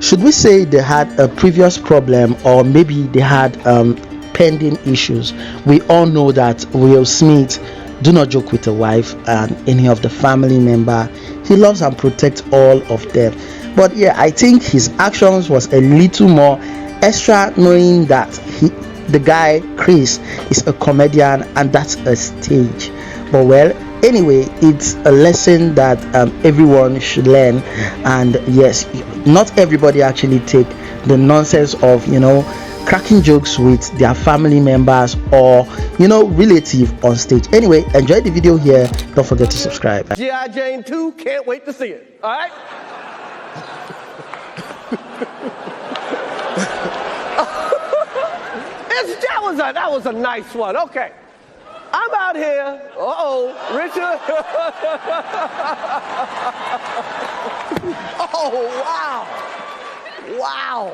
should we say they had a previous problem, or maybe they had pending issues? We all know that Will Smith do not joke with a wife and any of the family member. He loves and protects all of them. But yeah, I think his actions was a little more extra, knowing that the guy Chris is a comedian and that's a stage. But well, anyway, it's a lesson that everyone should learn. And yes, not everybody actually take the nonsense of cracking jokes with their family members or relative on stage. Anyway, enjoy the video here. Don't forget to subscribe. G.I. Jane 2, can't wait to see it. All right. That was a nice one. Okay. I'm out here. Richard. Oh, wow. Wow.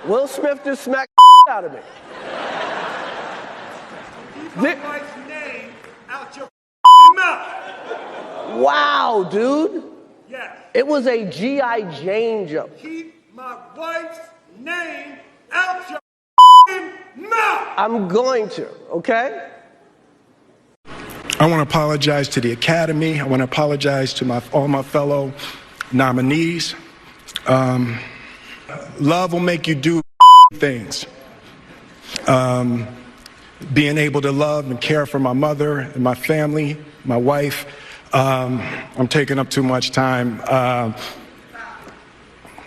Will Smith just smacked the out of me. Keep my wife's name out your mouth. Wow, dude. Yes. It was a G.I. Jane joke. Keep my wife's name out your mouth. I'm going to, okay? I want to apologize to the Academy. I want to apologize to all my fellow nominees. Love will make you do things. Being able to love and care for my mother and my family, my wife. I'm taking up too much time.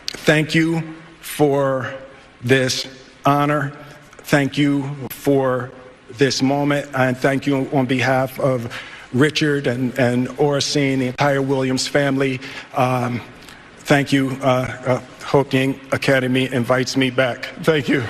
Thank you for this honor. Thank you for this moment, and thank you on behalf of Richard and Oracene, the entire Williams family. Thank you. Hope the Academy invites me back. Thank you.